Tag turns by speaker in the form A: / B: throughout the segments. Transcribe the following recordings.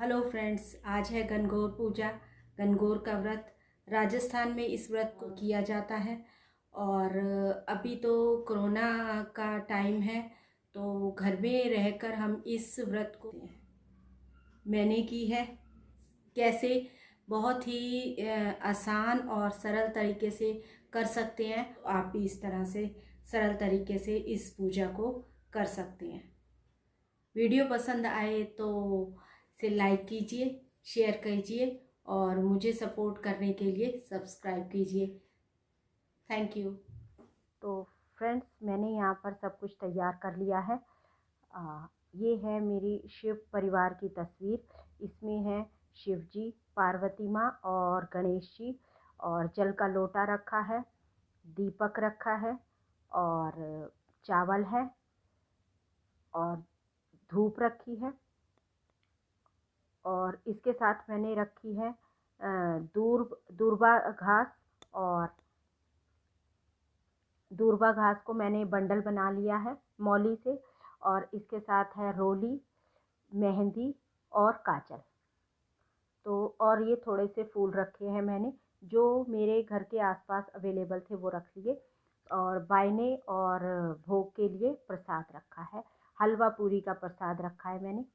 A: Hello friends, आज है गणगौर पूजा। गणगौर का व्रत राजस्थान में इस व्रत को किया जाता है। और अभी तो कोरोना का टाइम है, तो घर में रहकर हम इस व्रत को मैंने की है। कैसे बहुत ही आसान और सरल तरीके से कर सकते हैं। आप भी इस तरह से सरल तरीके से इस पूजा को कर सकते हैं। वीडियो पसंद आए तो इसे लाइक कीजिए, शेयर कीजिए और मुझे सपोर्ट करने के लिए सब्सक्राइब कीजिए। Thank you. तो फ्रेंड्स, मैंने यहाँ पर सब कुछ तैयार कर लिया है। ये है मेरी शिव परिवार की तस्वीर। इसमें है शिव जी, पार्वती माँ और गणेश जी। और जल का लोटा रखा है, दीपक रखा है और चावल है और धूप रखी है। और इसके साथ मैंने रखी है दूर्वा घास। और दूर्वा घास को मैंने बंडल बना लिया है मौली से। और इसके साथ है रोली, मेहंदी और काजल। तो और ये थोड़े से फूल रखे हैं मैंने, जो मेरे घर के आसपास अवेलेबल थे वो रख लिए। और बायने और भोग के लिए प्रसाद रखा है। हलवा पूरी का प्रसाद रखा है मैंने।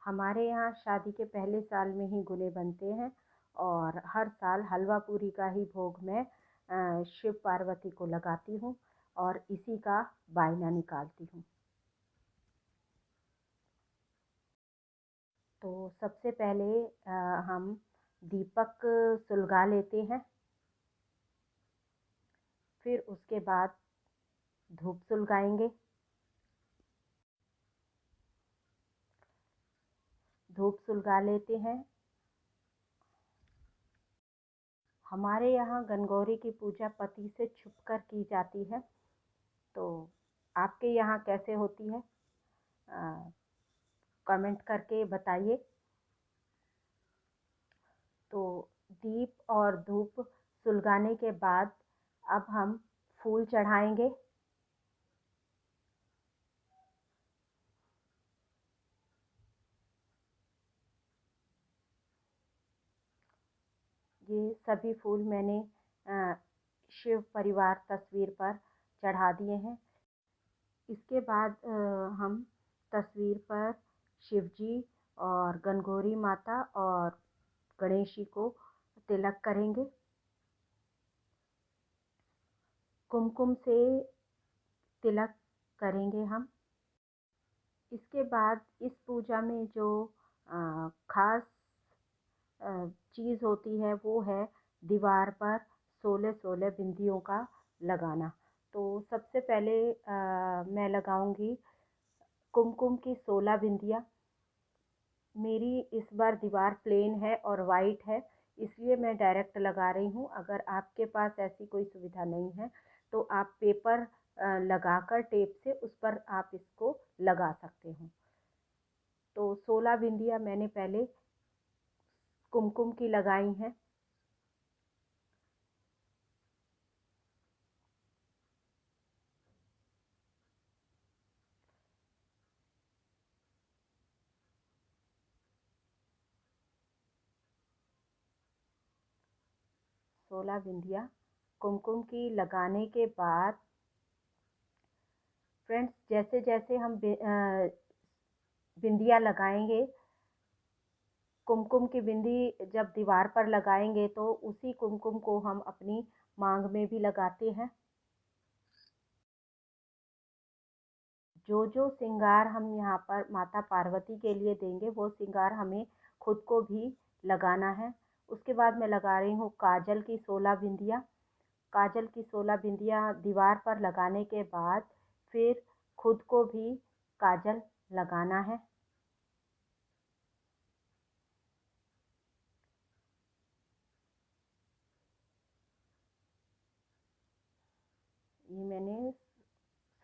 A: हमारे यहाँ शादी के पहले साल में ही गुने बनते हैं और हर साल हलवा पूरी का ही भोग मैं शिव पार्वती को लगाती हूँ और इसी का बायना निकालती हूँ। तो सबसे पहले हम दीपक सुलगा लेते हैं। फिर उसके बाद धूप सुलगाएंगे। धूप सुलगा लेते हैं। हमारे यहाँ गणगौरी की पूजा पति से छुपकर की जाती है। तो आपके यहाँ कैसे होती है, कमेंट करके बताइए। तो दीप और धूप सुलगाने के बाद अब हम फूल चढ़ाएंगे। ये सभी फूल मैंने शिव परिवार तस्वीर पर चढ़ा दिए हैं। इसके बाद हम तस्वीर पर शिव जी और गणगौरी माता और गणेश जी को तिलक करेंगे। कुमकुम से तिलक करेंगे हम। इसके बाद इस पूजा में जो खास चीज़ होती है वो है दीवार पर 16 बिंदियों का लगाना। तो सबसे पहले मैं लगाऊंगी कुमकुम की 16 बिंदियाँ। मेरी इस बार दीवार प्लेन है और वाइट है, इसलिए मैं डायरेक्ट लगा रही हूँ। अगर आपके पास ऐसी कोई सुविधा नहीं है तो आप पेपर लगाकर टेप से उस पर आप इसको लगा सकते हो। तो 16 बिंदियाँ मैंने पहले कुमकुम की लगाई हैं। सोलह बिंदियाँ कुमकुम की लगाने के बाद फ्रेंड्स, जैसे जैसे हम बिंदियाँ लगाएंगे, कुमकुम की बिंदी जब दीवार पर लगाएंगे तो उसी कुमकुम को हम अपनी मांग में भी लगाते हैं। जो जो श्रृंगार हम यहाँ पर माता पार्वती के लिए देंगे वो श्रृंगार हमें खुद को भी लगाना है। उसके बाद मैं लगा रही हूँ काजल की 16 बिंदियाँ। काजल की 16 बिंदियाँ दीवार पर लगाने के बाद फिर खुद को भी काजल लगाना है। ये मैंने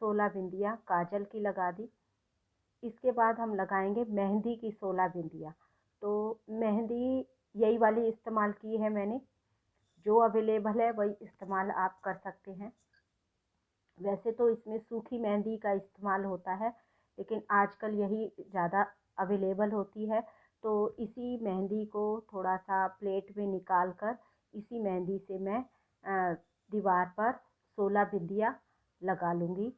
A: 16 बिंदियाँ काजल की लगा दी। इसके बाद हम लगाएंगे मेहंदी की 16 बिंदियाँ। तो मेहंदी यही वाली इस्तेमाल की है मैंने, जो अवेलेबल है वही इस्तेमाल आप कर सकते हैं। वैसे तो इसमें सूखी मेहंदी का इस्तेमाल होता है, लेकिन आजकल यही ज़्यादा अवेलेबल होती है। तो इसी मेहंदी को थोड़ा सा प्लेट में निकाल कर इसी मेहंदी से मैं दीवार पर 16 बिंदियाँ लगा लूँगी।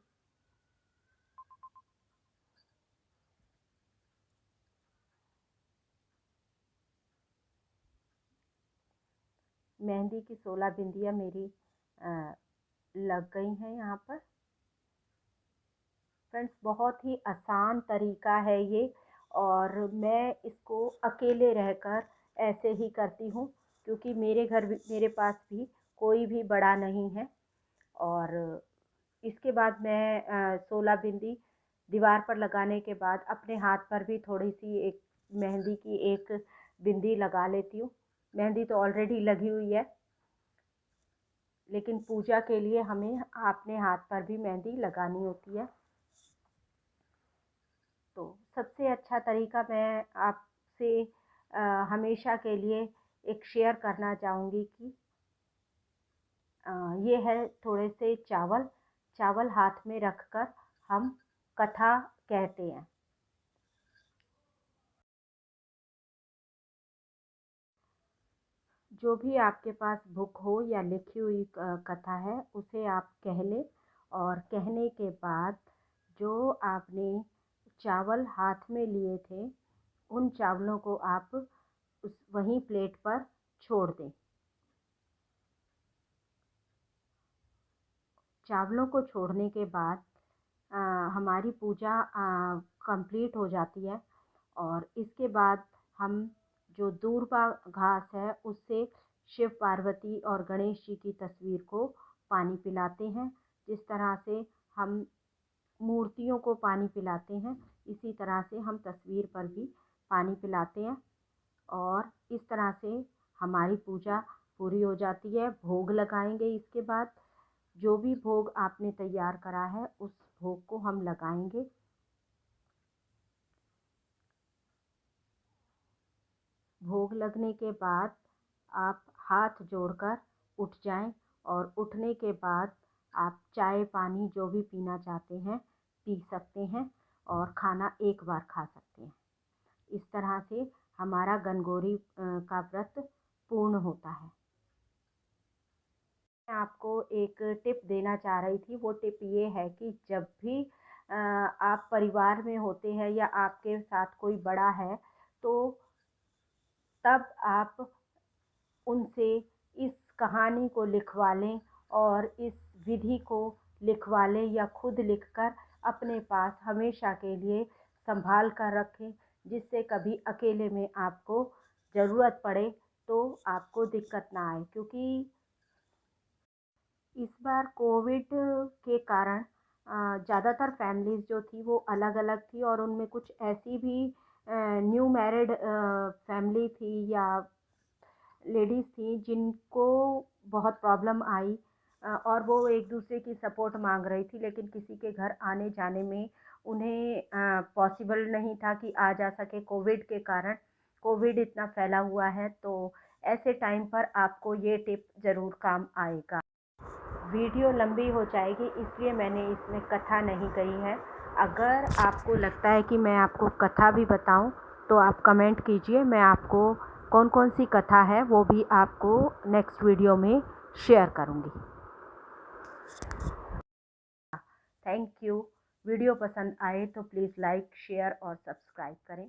A: मेहंदी की 16 बिंदियाँ मेरी लग गई हैं यहाँ पर। फ्रेंड्स, बहुत ही आसान तरीका है ये, और मैं इसको अकेले रहकर ऐसे ही करती हूँ, क्योंकि मेरे पास भी कोई भी बड़ा नहीं है। और इसके बाद मैं 16 बिंदी दीवार पर लगाने के बाद अपने हाथ पर भी थोड़ी सी एक मेहंदी की एक बिंदी लगा लेती हूँ। मेहंदी तो ऑलरेडी लगी हुई है, लेकिन पूजा के लिए हमें अपने हाथ पर भी मेहंदी लगानी होती है। तो सबसे अच्छा तरीका मैं आपसे हमेशा के लिए एक शेयर करना चाहूँगी कि ये है थोड़े से चावल हाथ में रखकर हम कथा कहते हैं। जो भी आपके पास बुक हो या लिखी हुई कथा है उसे आप कह लें, और कहने के बाद जो आपने चावल हाथ में लिए थे उन चावलों को आप उस वहीं प्लेट पर छोड़ दें। चावलों को छोड़ने के बाद हमारी पूजा कंप्लीट हो जाती है। और इसके बाद हम जो दूर्वा घास है उससे शिव पार्वती और गणेश जी की तस्वीर को पानी पिलाते हैं। जिस तरह से हम मूर्तियों को पानी पिलाते हैं, इसी तरह से हम तस्वीर पर भी पानी पिलाते हैं। और इस तरह से हमारी पूजा पूरी हो जाती है। भोग लगाएंगे। इसके बाद जो भी भोग आपने तैयार करा है उस भोग को हम लगाएंगे। भोग लगने के बाद आप हाथ जोड़कर उठ जाएं, और उठने के बाद आप चाय पानी जो भी पीना चाहते हैं पी सकते हैं, और खाना एक बार खा सकते हैं। इस तरह से हमारा गनगौरी का व्रत पूर्ण होता है। मैं आपको एक टिप देना चाह रही थी। वो टिप ये है कि जब भी आप परिवार में होते हैं या आपके साथ कोई बड़ा है, तो तब आप उनसे इस कहानी को लिखवा लें, और इस विधि को लिखवा लें या खुद लिखकर अपने पास हमेशा के लिए संभाल कर रखें, जिससे कभी अकेले में आपको ज़रूरत पड़े तो आपको दिक्कत ना आए। क्योंकि इस बार कोविड के कारण ज़्यादातर फैमिलीज़ जो थी वो अलग अलग थी, और उनमें कुछ ऐसी भी न्यू मैरिड फैमिली थी या लेडीज़ थी जिनको बहुत प्रॉब्लम आई, और वो एक दूसरे की सपोर्ट मांग रही थी, लेकिन किसी के घर आने जाने में उन्हें पॉसिबल नहीं था कि आ जा सके कोविड के कारण। कोविड इतना फैला हुआ है, तो ऐसे टाइम पर आपको ये टिप ज़रूर काम आएगा। वीडियो लंबी हो जाएगी, इसलिए मैंने इसमें कथा नहीं कही है। अगर आपको लगता है कि मैं आपको कथा भी बताऊं तो आप कमेंट कीजिए। मैं आपको कौन कौन सी कथा है वो भी आपको नेक्स्ट वीडियो में शेयर करूंगी। Thank you. वीडियो पसंद आए तो प्लीज़ लाइक शेयर और सब्सक्राइब करें।